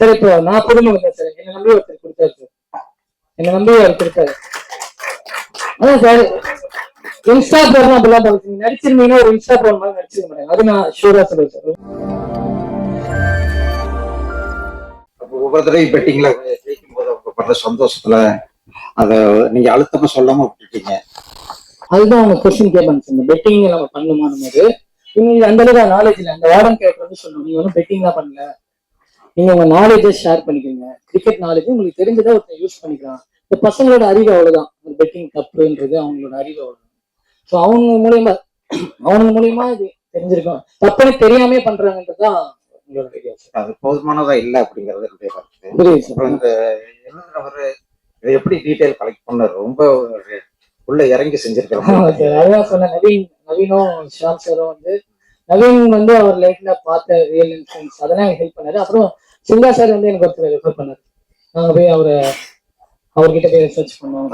Sir இப்போ நான் புதுமுகம் sir, என்ன நம்பி ஒருத்தர் கொடுத்தாரு சார், என்ன நம்பி அவர் கொடுத்தாரு. அதான் சார் இன்ஸ்டா போறோம் அப்படிலாம் பாருங்க, நடிச்சிருந்தீங்கன்னா ஒரு இன்ஸ்டா போற மாதிரி நடிச்சிருக்க மாட்டேன், அது நான் ஷூரா சொல்லுவேன் சார். ஒவ்வொரு தடவை பெட்டிங்ல ஜெயிக்கும் போது அவங்க பண்ற சந்தோஷத்துல அதை நீங்க அழுத்தமா சொல்லாம விட்டுட்டீங்க. அதுதான் அவங்க கொஸ்டின் கேட்பாங்க சார், இந்த பெட்டிங் நம்ம பண்ணுமான்னு போது இவங்க அந்த அளவுக்கு நாலேஜ் இல்லை. அந்த வார்டன் கேரக்டர் வந்து சொல்லணும், நீங்க ஒன்றும் பெட்டிங்லாம் பண்ணல, நீங்க உங்க நாலேஜை ஷேர் பண்ணிக்கோங்க, கிரிக்கெட் நாலேஜ் உங்களுக்கு தெரிஞ்சதை ஒருத்தர் யூஸ் பண்ணிக்கலாம். இந்த பசங்களோட அறிவு அவ்வளவுதான், பெட்டிங் தப்புன்றது அவங்களோட அறிவு அவ்வளவுதான். ஸோ அவங்க மூலியமா இது தெரிஞ்சிருக்கும், தப்புன்னு தெரியாமே பண்றாங்கன்றதுதான் உங்களோட ஐடியா. அது போதுமானதா இல்லை அப்படிங்கிறது என்னுடைய கருத்து. புரியுது. இந்த எழுதுறவரு இதை எப்படி டீட்டெயில் கலெக்ட் பண்ண ரொம்ப உள்ள இறங்கி செஞ்சிருக்காங்க. அதான் சொன்ன நவீனும் ஷாம் சாரும் வந்து நவீன் வந்து அவர் லைஃப்ல பார்த்த ரியல் இன்ஃபுளுன்ஸ் அதெல்லாம் எனக்கு ஹெல்ப் பண்ணாரு. அப்புறம் சிங்கா சார் வந்து எனக்கு ஒருத்தர் ரெஃபர் பண்ணாரு, நாங்க போய் அவர்கிட்ட போய் ரிசர்ச் பண்ணோம்.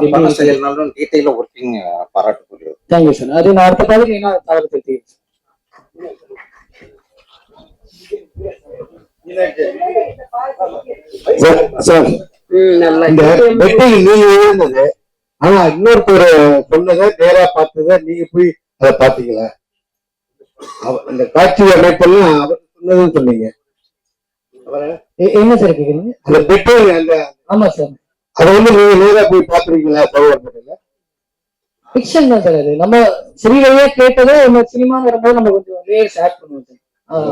டீட்டெயில ஒர்க்கிங் பாராட்டு. Thank you sir. அது நான் அடுத்த பாதிக்கு என்ன தவறு பற்றி சார் நீங்க எழுந்தது, ஆனா இன்னொருத்தர் சொன்னதை நேரா பார்த்ததை நீங்க போய் அதை பாத்தீங்களா? அந்த காட்சி அமைப்பெல்லாம் அவர் சொன்னதுன்னு சொன்னீங்க. என்ன சார் கேக்குறீங்க? அந்த பெட்ரோல் அந்த ஆமா சார், அதை வந்து நீங்க நேரா போய் பாத்துருக்கீங்களா? ஃபிக்ஷன் தான் சார் அது. நம்ம சிறிய கேட்டதோ நம்ம சினிமா வரும்போது நம்ம கொஞ்சம் ரேர் ஷேர் பண்ணுவோம் சார்.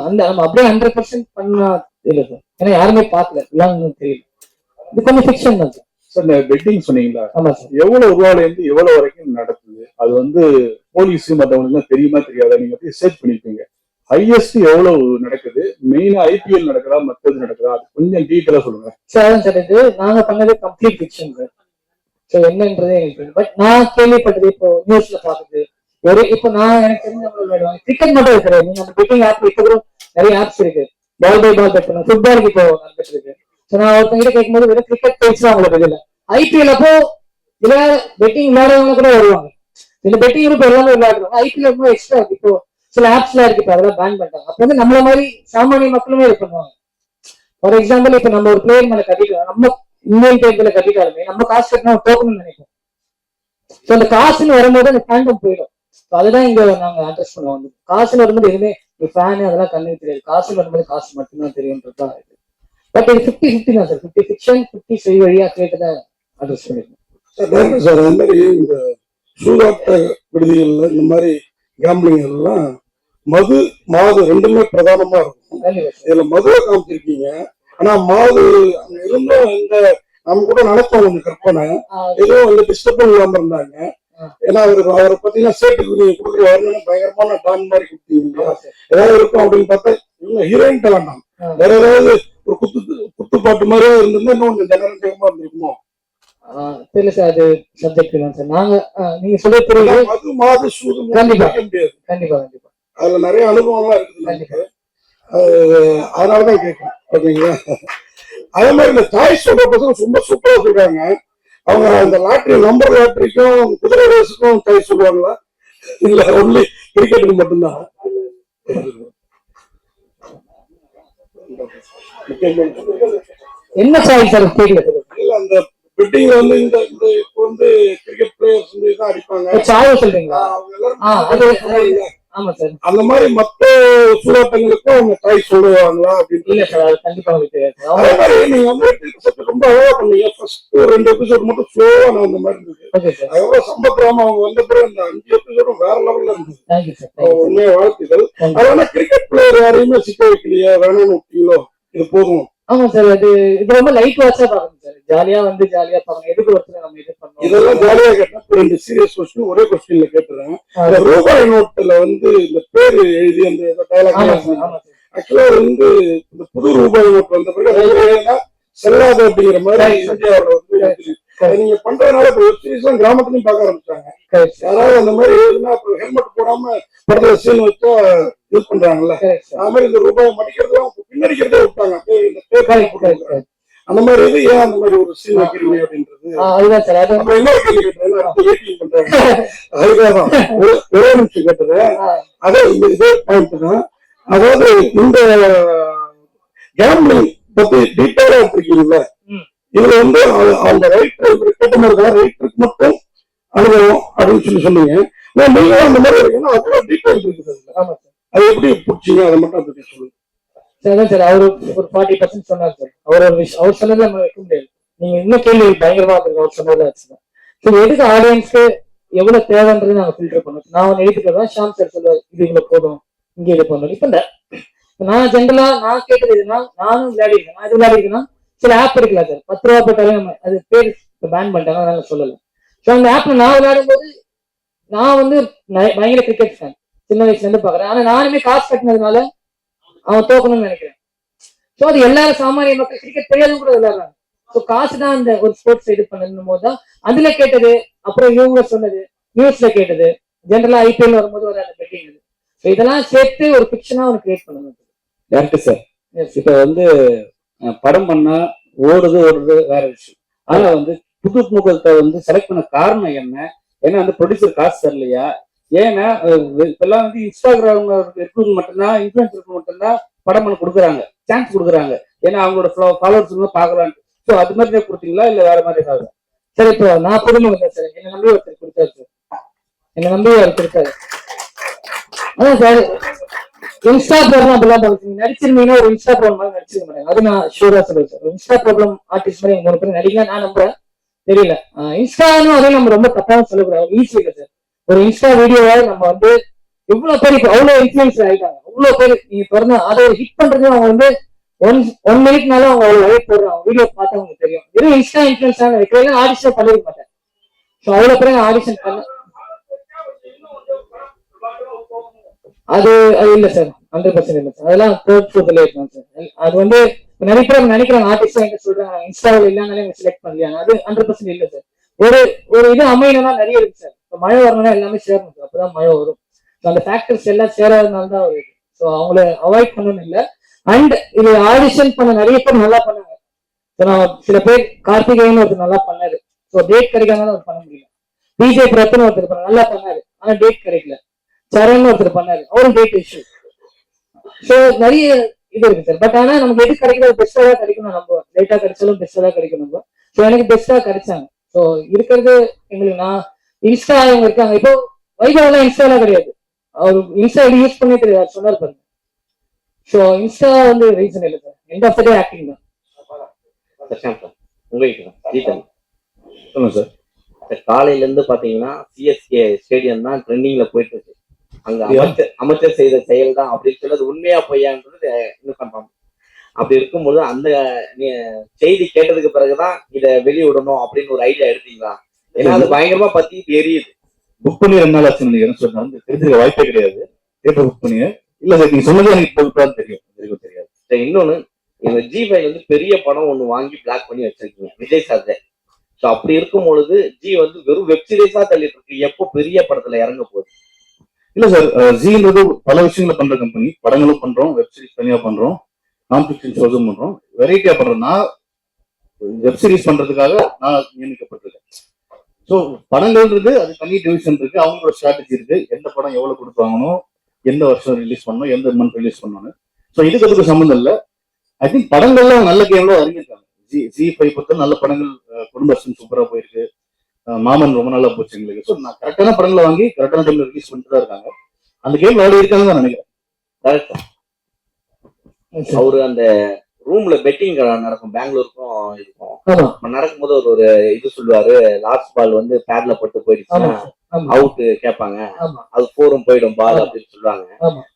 அந்த நம்ம அப்படியே 100% பண்ணா இல்லை சார், ஏன்னா யாருமே பார்க்கல, தெரியல. இது கொஞ்சம் ஃபிக்ஷன் தான் சார். சார் பெட்டிங் சொன்னீங்களா? ஆமா சார். எவ்வளவு ரூபாயில இருந்து எவ்வளவு வரைக்கும் நடக்குது, அது வந்து போலீஸ் மற்றவங்களுக்கு தெரியுமா தெரியாதா? நீங்க போய் சர்ச் பண்ணிருப்பீங்க. ஹையஸ்ட் எவ்வளவு நடக்குது, மெயினா ஐபிஎல் நடக்குதா மற்றது நடக்குதா, அது கொஞ்சம் டீட்டெயிலா சொல்லுங்க சார். சார் இது நாங்க பண்ணது கம்ப்ளீட் ஃபிக்ஷன் சார். ஸோ என்னன்றதே எங்களுக்கு பட் நான் கேள்விப்பட்டது இப்போ நியூஸ்ல பாக்குது இப்போ நான் எனக்கு தெரிஞ்ச கிரிக்கெட் மட்டும் இருக்கிறேன். நீங்க அந்த பெட்டிங் ஆப் இப்போ கூட நிறைய ஆப்ஸ் இருக்கு, பால் பை பால் பெட் பண்ண, ஃபுட்பாலுக்கு இப்போ நடந்துட்டு இருக்கு. ஸோ நான் ஒருத்தங்கிட்ட கேட்கும்போது வெறும் கிரிக்கெட் பேச்சு தான் அவங்களுக்கு இல்லை. ஐபிஎல் அப்போ இல்ல பெட்டிங் விளையாடுறவங்க கூட வருவாங்க, இந்த பெட்டிங் இப்போ எல்லாமே விளையாடுறாங்க. ஐபிஎல் ரொம்ப எக்ஸ்ட்ரா இருக்கு, இப்போ சில ஆப்ஸ்லாம் இருக்கு, இப்போ அதெல்லாம் பேன் பண்ணிட்டாங்க. அப்போ வந்து நம்மள மாதிரி சாமானிய மக்களுமே இது பண்ணுவாங்க. ஃபார் எக்ஸாம்பிள் இப்போ நம்ம ஒரு பிளேயர் மேல கட்டிக்கலாம், நம்ம இந்தியன் பேர்ல கட்டிட்டாலுமே நம்ம காசு கட்டினா ஒரு டோக்கன் நினைப்போம். ஸோ அந்த காசுன்னு வரும்போது அந்த ஃபேண்டம் போயிடும். அதுதான் இங்க நாங்க அட்ரஸ் பண்ணுவோம். காசுன்னு வரும்போது எதுவுமே ஃபேனு அதெல்லாம் கண்ணுக்கு தெரியாது, காசுன்னு வரும்போது காசு மட்டும்தான் தெரியும்ன்றதுதான் இது. பட் இது 50-50 தான் சார். 50 ஃபிக்ஷன் 50 செய் வழியா கேட்டதை அட்ரஸ் பண்ணிருக்கோம் சார். அது மாதிரி இந்த சூதாட்ட விடுதிகள்ல இந்த மாதிரி கேம்பிளிங் எல்லாம் மது மாது ரெண்டுமே பிரதானமா இருக்கும். இதுல மதுவை காமிச்சிருக்கீங்க, ஆனா மாது அங்க இருந்தும் இந்த நம்ம கூட நடத்தோம் கொஞ்சம் கற்பனை எதுவும் வந்து டிஸ்டர்ப் இல்லாம இருந்தாங்க. ஏன்னா அவரை பாத்தீங்கன்னா சேட்டுக்கு நீங்க கொடுக்குற வரணும் பயங்கரமான டான் மாதிரி கொடுத்தீங்க. ஏதாவது இருக்கும் அப்படின்னு பார்த்தா இவங்க ஹீரோயின் வேண்டாம், வேற ஏதாவது ஒரு குத்துப்பாட்டு மாதிரியே இருந்திருந்தா இன்னும் கொஞ்சம் ஜனரஞ்சகமா இருந்திருக்குமோ தெரியல சார். அது சப்ஜெக்ட் தான் சார். நாங்க நீங்க சொல்ல தெரியல மது மாது சூது கண்டிப்பா கண்டிப்பா கண்டிப்பா அதுல நிறைய அனுபவம்லாம் இருக்குது, அதனாலதான் கேட்கணும். ஓகேங்களா? அதே மாதிரி இந்த சாய்ஸ் சொல்ற பசங்க ரொம்ப சூப்பரா சொல்றாங்க. அவங்க அந்த லாட்டரி நம்பர் லாட்டரிக்கும் குதிரை ரேஸுக்கும் சாய்ஸ் சொல்லுவாங்களா இல்ல ஒன்லி கிரிக்கெட்டுக்கு மட்டும்தான்? என்ன சாய்ஸ் சார் தெரியல. இல்ல அந்த பெட்டிங்ல வந்து இந்த இப்போ வந்து கிரிக்கெட் பிளேயர்ஸ் வந்து தான் அடிப்பாங்க சாய் சொல்றீங்களா? ஆமா சார். அந்த மாதிரி மற்ற சூதாட்டங்களுக்கும் அவங்க சாய்ஸ் சொல்லுவாங்களா அப்படின்னு? இல்ல சார், அது கண்டிப்பா அதே மாதிரி நீங்க வந்து ரொம்ப அழகா பண்ணீங்க. ஃபர்ஸ்ட் 2 எபிசோட் மட்டும் ஸ்லோவா நான் அந்த மாதிரி இருந்தது. அதுக்கப்புறம் சம்பத்ராம அவங்க வந்த பிறகு அந்த 5 எபிசோடும் வேற லெவல்ல இருந்தது. உண்மையா வாழ்த்துக்கள். அதனால கிரிக்கெட் பிளேயர் யாரையுமே சிக்க வைக்கலையா, வேணும்னு விட்டீங்களோ? இது போதும். ஆமா சார், இது ரொம்ப லைட் வாட்சா பாக்கணும் சார். ஜாலியா வந்து ஜாலியா பாக்கணும். எதுக்கு ஒருத்தர் நம்ம இது பண்ணோம் இதெல்லாம் ஜாலியா கேட்டா 2 சீரியஸ் கொஸ்டின் ஒரே கொஸ்டின்ல கேட்டுறேன். ரூபாய் நோட்டுல வந்து இந்த பேரு எழுதி அந்த டைலாக் ஆக்சுவலா வந்து இந்த புது ரூபாய் நோட் வந்த பிறகு செல்லாது அப்படிங்கிற மாதிரி இந்தியாவோட வந்து நீங்க பண்றதுனால இப்ப வெப் சீரிஸ் எல்லாம் கிராமத்துலயும் பார்க்க ஆரம்பிச்சாங்க. யாராவது அந்த மாதிரி எழுதுனா அப்புறம் ஹெல்மெட் போடாம படத்துல சீன் வச்சா யூஸ் பண்றாங்கல்ல, அது மாதிரி இந்த ரூபாய் மடிக்கிறதுலாம் பின்னடிக்கிறதே விட்டாங்க. அந்த மாதிரி இது ஏன் அந்த மாதிரி ஒரு சீன் வைக்கிறீங்க அப்படின்றது இன்னொரு கேள்வி கேட்டேன். பண்றாங்க அதுக்காகதான் ஒரே நிமிஷம் கேட்டது. அதே இதே பாயிண்ட் தான். அதாவது இந்த கேம்பிளிங் பத்தி டீட்டெயிலா எடுத்திருக்கீங்கல்ல, ம். இதுல வந்து அந்த ரைட்டருக்கு மட்டும் அனுபவம் அப்படின்னு சொல்லுவீங்க. நீங்க அந்த மாதிரி இருக்கீங்கன்னா அவ்வளவு டீட்டெயில் இருக்குது அதுல. ஆமா சார். அது எப்படி பிடிச்சீங்க அதை மட்டும் அப்படி சொல்லுங்க. சார் அதான் சார் அவரு ஒரு 40% சொன்னார் சார். அவர் ஒரு விஷயம் அவர் சொன்னதை நம்ம வைக்க முடியாது. நீங்க இன்னும் கேள்வி பயங்கரமா இருக்கு அவர் சொன்னதை வச்சுதான். ஸோ எதுக்கு ஆடியன்ஸ்க்கு எவ்வளவு தேவைன்றது நாங்க ஃபில்டர் பண்ணோம். நான் ஒன்று எழுதிக்கிறதா ஷாம் சார் சொல்லுவார் இது இவ்வளவு போதும் இங்கே இது பண்ணணும். இப்ப நான் ஜென்ரலா நான் கேட்டது எதுனா நானும் விளையாடிருக்கேன். நான் இது விளையாடிருக்கேன்னா சில ஆப் இருக்குல்ல சார், 10 ரூபா போட்டாலும் நம்ம அது பேர் பேன் பண்ணிட்டாங்க அதனால சொல்லல. ஸோ அந்த ஆப்ல நான் விளையாடும் போது நான் வந்து பயங்கர கிரிக்கெட் ஃபேன், சின்ன வயசுல இருந்து பாக்குறேன். ஆனா நானுமே காசு கட்டினதுனால அவன் தோக்கணும்னு நினைக்கிறேன். ஸோ அது எல்லாரும் சாமானிய மக்கள் கிரிக்கெட் தெரியாதும் கூட விளையாடுறாங்க. ஸோ காசு தான் அந்த ஒரு ஸ்போர்ட்ஸ் இது பண்ணணும் போது தான் அதுல கேட்டது. அப்புறம் இவங்க சொன்னது நியூஸ்ல கேட்டது, ஜென்ரலா ஐபிஎல் வரும்போது ஒரு அந்த பெட்டிங். ஸோ இதெல்லாம் சேர்த்து ஒரு பிக்சனா ஒன்று கிரியேட் பண்ணணும். Correct sir. இப்ப வந்து படம் பண்ணா ஓடுது வேற விஷயம். ஆனா வந்து புது முகத்தை வந்து செலக்ட் பண்ண காரணம் என்ன? ஏன்னா வந்து ப்ரொடியூசர் காசு தரலையா? ஏன்னா இப்பெல்லாம் வந்து இன்ஸ்டாகிராம் இருக்கிறவங்க மட்டும்தான், இன்ஃபுளுசருக்கு மட்டும்தான் படம் பண்ண கொடுக்குறாங்க, சான்ஸ் கொடுக்குறாங்க. ஏன்னா அவங்களோட ஃபாலோவர்ஸ் பார்க்கலாம். ஸோ அது மாதிரி கொடுத்தீங்களா இல்ல வேற மாதிரி ஏதாவது? சார் இப்போ நான் புதுமுகம் சார், என்னை நம்பி ஒருத்தர் கொடுத்தாரு சார், என்னை நம்பி அவர் கொடுத்தாரு. அதான் சார் இன்ஸ்டா ப்ராப்ளம் அப்படிலாம் பாருங்க, நடிச்சிருந்தீங்கன்னா ஒரு இன்ஸ்டா ப்ராப்ளம் மாதிரி நடிச்சிருக்க மாட்டாங்க. அது நான் ஷூரா சொல்லுவேன் சார். இன்ஸ்டா ப்ராப்ளம் ஆர்டிஸ்ட் மாதிரி 3 பேர் நடிக்கலாம் நான் நம்புறேன். தெரியல இன்ஸ்டான்னு அதே நம்ம ரொம்ப தப்பாவும் சொல்லக்கூடாது. ஈஸி இல்லை சார். ஒரு இன்ஸ்டா வீடியோவை நம்ம வந்து எவ்வளவு பேர் இப்போ அவ்வளவு இன்ஃபுளுன்ஸ் ஆயிட்டாங்க. அவ்வளவு பேர் நீங்க பிறந்த அதை ஒரு ஹிட் பண்றது அவங்க வந்து ஒன் மினிட்னாலும் அவங்க அவ்வளவு லைவ் போடுறாங்க. வீடியோ பார்த்தா உங்களுக்கு தெரியும். வெறும் இன்ஸ்டா இன்ஃபுளுன்ஸ் ஆன வைக்கிறேன் ஆடிஷன் பண்ணிருக்க மாட்டேன். ஸோ அவ்வளவு பேர் ஆடிஷன் பண்ண அது இல்ல சார், 100% இல்ல சார். அதெல்லாம் தேர்ட் ஃபோர்த்ல இருக்காங்க சார். அது வந்து நிறைய பேர் நினைக்கிறாங்க ஆர்டிஸ்ட் எங்க சொல்றாங்க இன்ஸ்டாவில் இல்லைனாலே செலக்ட் பண்ணலையா, அது 100% இல்ல சார். ஒரு இது அமையணும்னா நிறைய இருக்கு சார். இப்போ மழை வரணும்னா எல்லாமே சேரணும் சார், அப்பதான் மழை வரும். அந்த ஃபேக்டர்ஸ் எல்லாம் சேராதனால தான் வருது. ஸோ அவங்கள அவாய்ட் பண்ணணும் இல்லை. அண்ட் இது ஆடிஷன் பண்ண நிறைய பேர் நல்லா பண்ணாங்க. சில பேர் கார்த்திகேயன் ஒருத்தர் நல்லா பண்ணாரு. ஸோ டேட் கிடைக்காம அவர் பண்ண முடியல. விஜய் பிரத்தன் ஒருத்தர் நல்லா பண்ணாரு, ஆனா டேட் கிடைக்கல. சரண் ஒருத்தர் பண்ணாரு, அவரும் டேட் இஷ்யூ. ஸோ நிறைய இது இருக்கு சார். பட் ஆனா நமக்கு எது கிடைக்கிறது பெஸ்டா தான் கிடைக்கணும். நம்ம லேட்டா கிடைச்சாலும் பெஸ்டா தான் கிடைக்கணும். ஸோ எனக்கு பெஸ்டா கிடைச்சாங்க. ஸோ இருக்கிறது எங்களுக்கு நான் இன்ஸ்டா அவங்க இருக்காங்க. இப்போ வைபவெல்லாம் இன்ஸ்டாலாம் கிடையாது. அவர் இன்ஸ்டா யூஸ் பண்ணே தெரியாது சொன்னார் பாருங்க. ஸோ இன்ஸ்டா வந்து ரீசன் இல்லை sir. End of the day acting தான். சொல்லுங்க சார். காலையில இருந்து பாத்தீங்கன்னா சிஎஸ்கே ஸ்டேடியம் தான் ட்ரெண்டிங்ல போயிட்டு இருக்கு. அங்க அமைச்சர் செய்த செயல் தான் அப்படின்னு சொல்றது உண்மையா பொய்யான்றது இன்னும் கன்ஃபார்ம். அப்படி இருக்கும்போது அந்த செய்தி கேட்டதுக்கு பிறகுதான் இதை வெளியிடணும் அப்படின்னு ஒரு ஐடியா எடுத்தீங்களா? ஏன்னா அது பயங்கரமா பத்தி எரியுது. புக் பண்ணி 2 நாள் ஆச்சு நினைக்கிறேன் சொன்னா தெரிஞ்சுக்க வாய்ப்பே கிடையாது. தேட்டர் புக் பண்ணி இல்ல சார், நீங்க சொன்னது எனக்கு தெரியாது. இன்னொன்னு, இந்த G5 வந்து பெரிய படம் ஒண்ணு வாங்கி பிளாக் பண்ணி வச்சிருக்கீங்க விஜய் சார். ஸோ அப்படி இருக்கும் பொழுது ஜி வந்து வெறும் வெப் சீரிஸா தள்ளிட்டு இருக்கு. எப்போ பெரிய படத்துல இறங்க போகுது? இல்ல சார், ஜின்றது பல விஷயங்களை பண்ற கம்பெனி. படங்களும் பண்றோம், வெப் சீரிஸ் தனியா பண்றோம், நான் ஃபிக்ஷன் ஷோஸும் பண்றோம், வெரைட்டியா பண்றோம். நான் வெப் சீரிஸ் பண்றதுக்காக நான் நியமிக்கப்பட்டிருக்கேன். ஸோ படங்கள்ன்றது அது தனி டிவிஷன் இருக்கு, அவங்களோட ஸ்ட்ராட்டஜி இருக்கு. எந்த படம் எவ்வளவு கொடுத்து வாங்கணும், எந்த வருஷம் ரிலீஸ் பண்ணணும், எந்த மந்த் ரிலீஸ் பண்ணணும். ஸோ இதுக்கு அதுக்கு சம்மந்தம் இல்லை. ஐ திங்க் படங்கள்ல நல்ல கேம்ல அறிஞ்சிருக்காங்க. G5 பொறுத்த நல்ல படங்கள், குடும்பம் சூப்பரா போயிருக்கு, மாமன் ரொம்ப நல்லா போச்சு எங்களுக்கு. ஸோ நான் கரெக்டான படங்களை வாங்கி கரெக்டான டைம்ல ரிலீஸ் பண்ணிட்டு தான் இருக்காங்க. அந்த கேம் விளையாடி இருக்காங்க தான் நினைக்கிறேன். அவரு அந்த ரூம்ல பெட்டிங் நடக்கும், பெங்களூருக்கும் இருக்கும். நடக்கும்போது ஒரு இது சொல்லுவாரு, லாஸ்ட் பால் வந்து பேட்ல போட்டு போயிடுச்சுன்னா அவுட் கேட்பாங்க, அது 4 போயிடும் பால் அப்படின்னு சொல்லுவாங்க.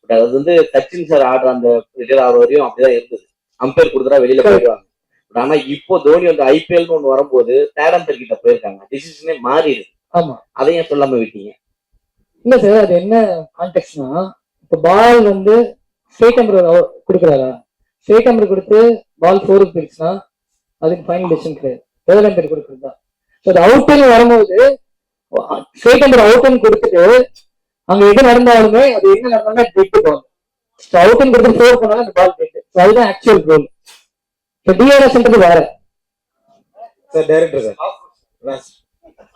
பட் அது வந்து சச்சின் சார் ஆடுற அந்த ரிட்டையர் ஆகிற வரையும் அப்படிதான் இருந்தது. அம்பையர் கொடுத்துட்டா வெளியில போயிடுவாங்க. ஆனா இப்போ தோனி வந்து ஐபிஎல் ஒண்ணு வரும்போது தேர்ட் அம்பையர் கிட்ட போயிருக்காங்க, டிசிஷனே மாறிடுது. அதையும் சொல்லாம விட்டீங்க. இல்ல சார், அது என்ன கான்டெக்ட்னா, இப்ப பால் வந்து ஸ்ட்ரெயிட் அம்பர் கொடுக்குறாரா, ஸ்ட்ரெயிட் அம்பர் கொடுத்து பால் 4க்கு போயிடுச்சுன்னா அதுக்கு ஃபைனல் டிசிஷன் கிடையாது, தேர்ட் அம்பையர் கொடுக்குறது தான். ஸோ அது அவுட்னு வரும்போது ஸ்ட்ரெயிட் அம்பர் அவுட்னு கொடுத்துட்டு அங்க எது நடந்தாலுமே அது என்ன நடந்தாலுமே டெட் பால். ஸோ அவுட்னு கொடுத்து 4 போனாலும் அந்த பால் டெட். ஸோ அதுதான் ஆக்சுவல் கோல். ஸோ டிஆர்எஸ்ன்றது வேற சார். டைரக்டர்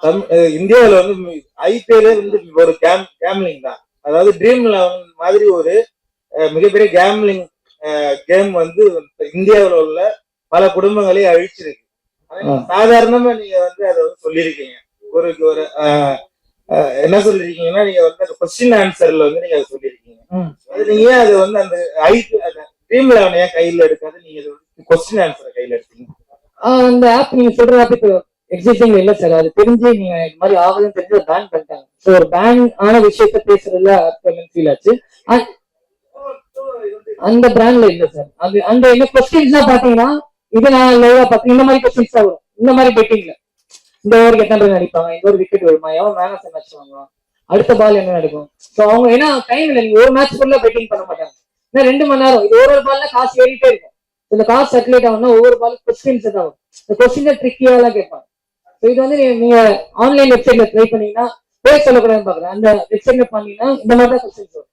சார், இந்தியாவில் வந்து ஐபிஎல்லே வந்து ஒரு கேம்லிங் தான். அதாவது ட்ரீம் 11 மாதிரி ஒரு மிகப்பெரிய கேம்லிங் கேம் வந்து இந்தியாவில் உள்ள பல குடும்பங்களை அழிச்சிருக்கு. சாதாரணமா நீங்க வந்து அதை வந்து சொல்லியிருக்கீங்க. ஒரு ஒரு என்ன சொல்லிருக்கீங்கன்னா, நீங்க வந்து அந்த கொஸ்டின் ஆன்சர்ல வந்து நீங்க அதை சொல்லியிருக்கீங்க. அது நீங்க அது வந்து அந்த ட்ரீம் 11 ஏன் கையில எடுக்காது, நீங்க கொஸ்டின் ஆன்சரை கையில எடுத்தீங்க? அந்த ஆப் நீங்க சொல்ற ஆப் இப்போ எக்ஸிஸ்டிங் இல்ல சார். அது தெரிஞ்சு நீங்க இது மாதிரி ஆகுதுன்னு தெரிஞ்சு பேன் பண்ணிட்டாங்க. ஸோ ஒரு பேன் ஆன விஷயத்த பேசுறதுல ஃபீல் ஆச்சு. அந்த பிராண்ட்ல இல்ல சார். அது அந்த என்ன கொஸ்டின்ஸ் தான் பாத்தீங்கன்னா, இது நான் லைவா பார்த்தேன். இந்த மாதிரி கொஸ்டின்ஸ் தான் வரும். இந்த மாதிரி பெட்டிங்ல இந்த ஓவருக்கு எத்தனை ரன் அடிப்பாங்க, இந்த ஒரு விக்கெட் வருமா, எவன் மேன் ஆஃப் தி மேட்ச் வாங்குவான், அடுத்த பால் என்ன நடக்கும். ஸோ அவங்க ஏன்னா டைம் இல்லை, நீங்க ஒரு மேட்ச் ஃபுல்லா பெட்டிங் பண்ண மாட்டாங்க. ஏன்னா 2 மணி நேரம் இது ஒரு பால்ல காசு ஏறிட்டே இருக்கும். இந்த காசு சர்க்குலேட் ஆகும்னா ஒவ்வொரு பால் கொஸ்டின்ஸ் தான் வரும். இந்த கொஸ்டின் ட்ரிக்கியா எல்லாம் கேட்பாங்க. ஸோ இது வந்து நீங்க ஆன்லைன் வெப்சைட்ல ட்ரை பண்ணீங்கன்னா பேர் சொல்லக்கூடாதுன்னு பாக்குறேன். அந்த வெப்சைட்ல பண்ணீங்கன்னா இந்த மாதிரி தான் கொஸ்டின்ஸ் வரும்.